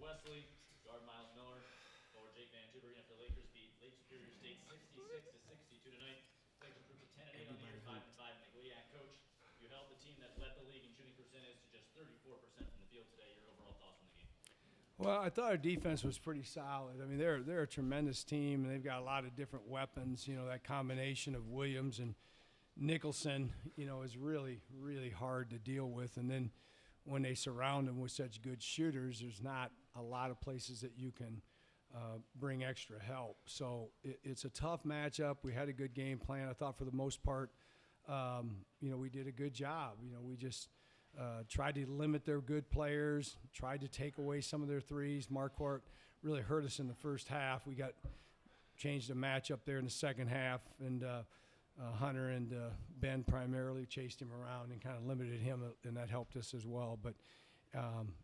Wesley, guard Myles Miller, forward Tubbergen after the Lakers beat Lake Superior State 66-62 tonight. Lakers improved to 10-8 on the year, 5-5 in the GLIAC. Coach, you held the team that led the league in shooting percentage to just 34% from the field today. Your overall thoughts on the game? Well, I thought our defense was pretty solid. I mean, they're a tremendous team, and they've got a lot of different weapons. You know, that combination of Williams and Nicholson, you know, is really, really hard to deal with. And then when they surround them with such good shooters, there's not a lot of places that you can bring extra help. So it's a tough matchup. We had a good game plan. I thought for the most part, you know, we did a good job. You know, we just tried to limit their good players, tried to take away some of their threes. Marquardt really hurt us in the first half. We got changed the matchup there in the second half, and Hunter and Ben primarily chased him around and kind of limited him, and that helped us as well. But,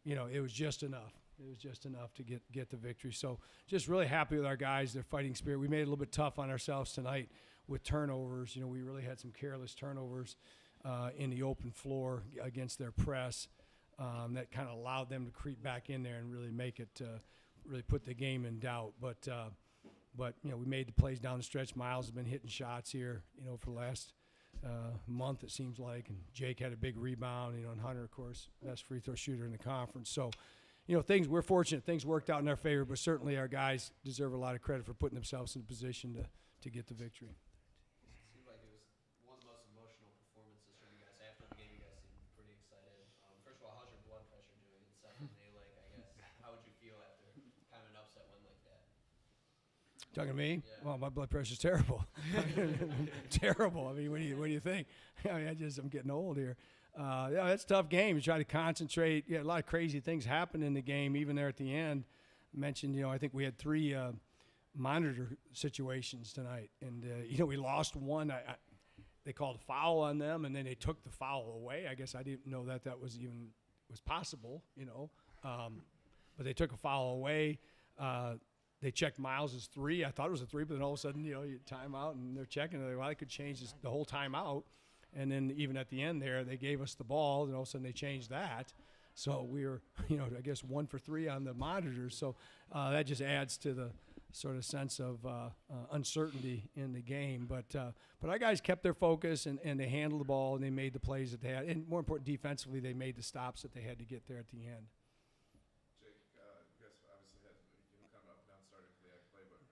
you know, it was just enough. It was just enough to get the victory. So just really happy with our guys, their fighting spirit. We made it a little bit tough on ourselves tonight with turnovers. You know, we really had some careless turnovers in the open floor against their press that kind of allowed them to creep back in there and really make it, really put the game in doubt. But you know, we made the plays down the stretch. Myles has been hitting shots here, you know, for the last month, it seems like. And Jake had a big rebound, you know, and Hunter, of course, best free throw shooter in the conference. So, you know, we're fortunate. Things worked out in our favor, but certainly our guys deserve a lot of credit for putting themselves in a position to get the victory. It seemed like it was one of the most emotional performances from you guys. After the game, you guys seemed pretty excited. First of all, how's your blood pressure doing? And secondly, like, I guess, how would you feel after kind of an upset win like that? Talking to me? Yeah. Well, my blood pressure's terrible. Terrible. I mean, what do you think? I mean, I'm getting old here. Yeah, that's a tough game. You try to concentrate. Yeah, a lot of crazy things happened in the game, even there at the end. I mentioned, you know, I think we had 3 monitor situations tonight, and you know, we lost one. They called a foul on them, and then they took the foul away. I guess I didn't know that was possible, you know. But they took a foul away. They checked Myles' 3. I thought it was a 3, but then all of a sudden, you know, you time out, and they're checking. They're like, well, I could change the whole timeout. And then even at the end there, they gave us the ball, and all of a sudden they changed that. So we were, you know, I guess 1 for 3 on the monitors. So that just adds to the sort of sense of uncertainty in the game. But our guys kept their focus, and they handled the ball, and they made the plays that they had. And more important, defensively, they made the stops that they had to get there at the end. Jake, you guys obviously had, you know, kind of up and down starting for the GLIAC play, but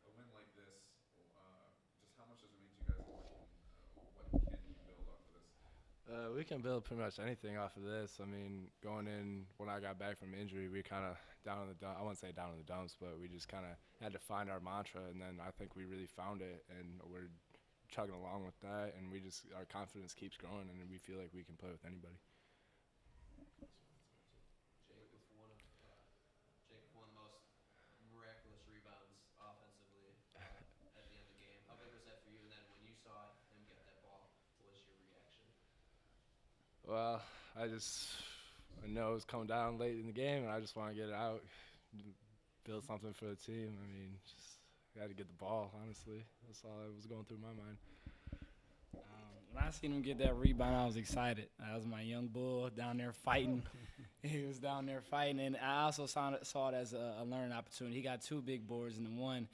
a win like this, just how much does it mean to you guys? What can you build off of this? We can build pretty much anything off of this. I mean, going in when I got back from injury, we kind of down in the I wouldn't say down in the dumps, but we just kind of had to find our mantra, and then I think we really found it, and we're chugging along with that, and our confidence keeps growing, and we feel like we can play with anybody. Jake with one of the most miraculous rebounds offensively at the end of the game. How big was that for you? And then when you saw him get that ball, what was your reaction? Well, I know it was coming down late in the game, and I just want to get it out, build something for the team. I mean, just got to get the ball, honestly. That's all that was going through my mind. When I seen him get that rebound, I was excited. That was my young bull down there fighting. He was down there fighting, and I also saw it as a learning opportunity. He got 2 big boards, and the one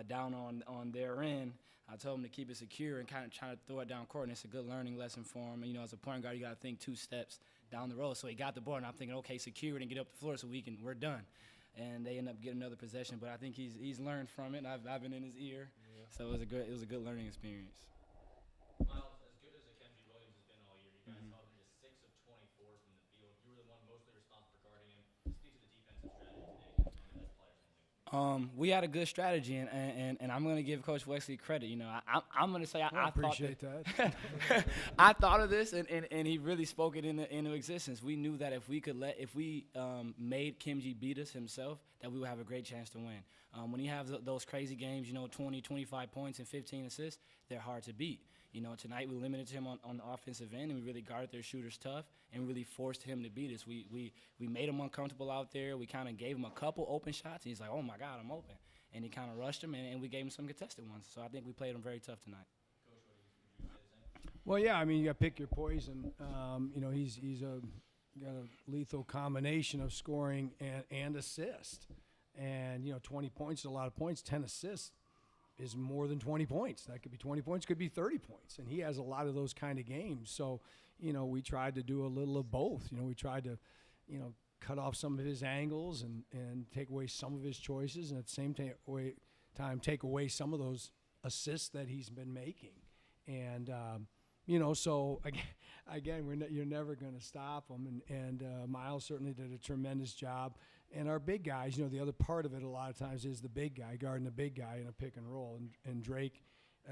down on their end. I told him to keep it secure and kind of try to throw it down court, and it's a good learning lesson for him. And, you know, as a point guard, you got to think 2 steps down the road. So he got the board, and I'm thinking, okay, secure it and get up the floor so we're done. And they end up getting another possession, but I think he's learned from it. I've been in his ear, so it was a good learning experience. Myles, as good as Akeem Williams has been all year, you guys held him to 6 of 24 from the field. You were the one mostly responsible for guarding him. Speak to the defensive strategy today against one of the best players in the league. We had a good strategy, and I'm going to give Coach Wesley credit. You know, I'm going to say I appreciate that. I thought of this, and he really spoke it into existence. We knew that if we made Kimji beat us himself, that we would have a great chance to win. When he has those crazy games, you know, 20, 25 points and 15 assists, they're hard to beat. You know, tonight we limited him on the offensive end, and we really guarded their shooters tough and really forced him to beat us. We made him uncomfortable out there. We kind of gave him a couple open shots, and he's like, oh, my God, I'm open. And he kind of rushed him, and we gave him some contested ones. So I think we played him very tough tonight. Coach, would you say the same? Well, yeah, I mean, you got to pick your poison. You know, he's a a lethal combination of scoring and assist. And, 20 points is a lot of points. 10 assists is more than 20 points. That could be 20 points, could be 30 points. And he has a lot of those kind of games. So, we tried to do a little of both. We tried to, cut off some of his angles and take away some of his choices, and at the same time take away some of those assists that he's been making. And, so again, you're never going to stop him. And Myles certainly did a tremendous job. And our big guys, the other part of it a lot of times is the big guy, guarding the big guy in a pick and roll. And Drake,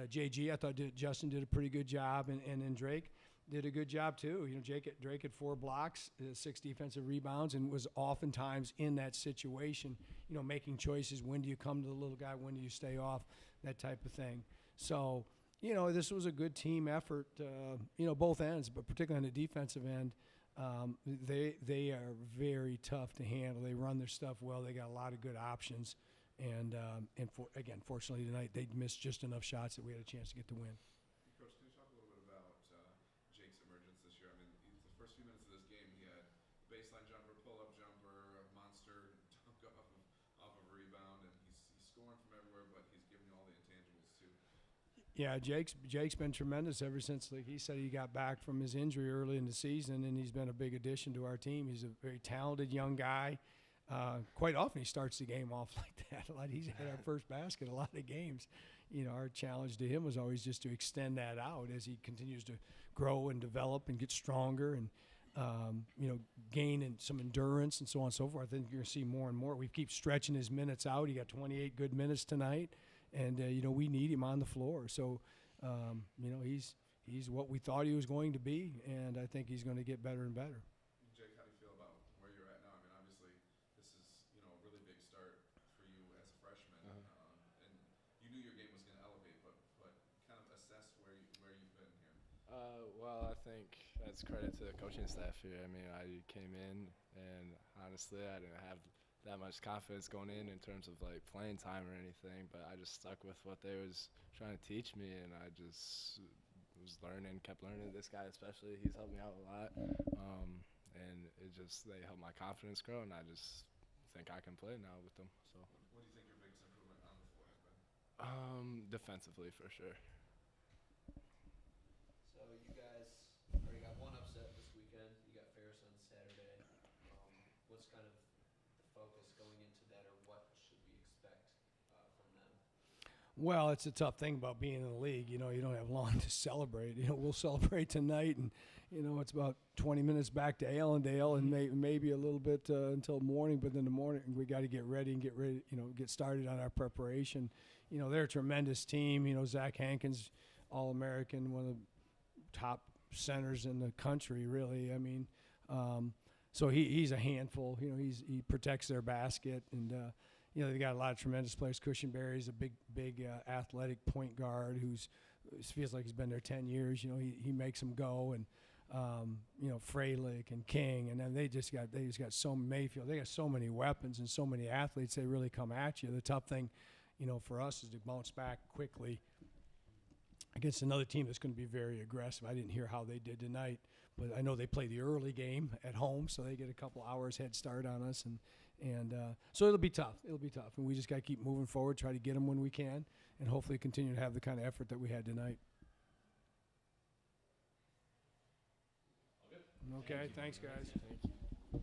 JG, I thought Justin did a pretty good job. And then Drake did a good job too. Drake had 4 blocks, 6 defensive rebounds, and was oftentimes in that situation, making choices. When do you come to the little guy? When do you stay off? That type of thing. So, this was a good team effort, both ends, but particularly on the defensive end. They are very tough to handle. They run their stuff well. They got a lot of good options. And fortunately tonight, they missed just enough shots that we had a chance to get the win. Coach, can you talk a little bit about Jake's emergence this year? I mean, the first few minutes of this game, he had baseline jumper, pull-up jumper, monster dunk off of a rebound, and he's scoring from everywhere, but he's giving you all the intangibles too. Yeah, Jake's been tremendous ever since, like he said, he got back from his injury early in the season, and he's been a big addition to our team. He's a very talented young guy. Quite often he starts the game off like that. He's had our first basket a lot of games. Our challenge to him was always just to extend that out as he continues to grow and develop and get stronger and, gain in some endurance and so on and so forth. I think you're going to see more and more. We keep stretching his minutes out. He got 28 good minutes tonight. And, we need him on the floor. So, he's what we thought he was going to be, and I think he's going to get better and better. Jake, how do you feel about where you're at now? I mean, obviously, this is, a really big start for you as a freshman. And you knew your game was going to elevate, but kind of assess where you've been here. Well, I think that's credit to the coaching staff here. I mean, I came in, and honestly, I didn't have that much confidence going in terms of like playing time or anything, but I just stuck with what they was trying to teach me, and I just was learning, kept learning. This guy especially, he's helped me out a lot, and they helped my confidence grow, and I just think I can play now with them. So. What do you think your biggest improvement on the floor has been? Defensively for sure. So you guys already got one upset this weekend. You got Ferris on Saturday. What's kind of focus going into that, or what should we expect from them? Well, it's a tough thing about being in the league. You don't have long to celebrate. We'll celebrate tonight, and it's about 20 minutes back to Allendale, and maybe a little bit until morning. But in the morning, we got to get ready, get started on our preparation. They're a tremendous team. Zach Hankins, All-American, one of the top centers in the country, really. I mean. So he's a handful. He protects their basket, and they got a lot of tremendous players. Cushenberry's a big athletic point guard who's feels like he's been there 10 years. He makes them go, and Freilich and King, and then they just got so Mayfield. They got so many weapons and so many athletes. They really come at you. The tough thing, for us is to bounce back quickly against another team that's going to be very aggressive. I didn't hear how they did tonight, but I know they play the early game at home, so they get a couple hours head start on us, and so it'll be tough. And we just got to keep moving forward, try to get them when we can, and hopefully continue to have the kind of effort that we had tonight. Okay, thanks, guys. Thank you.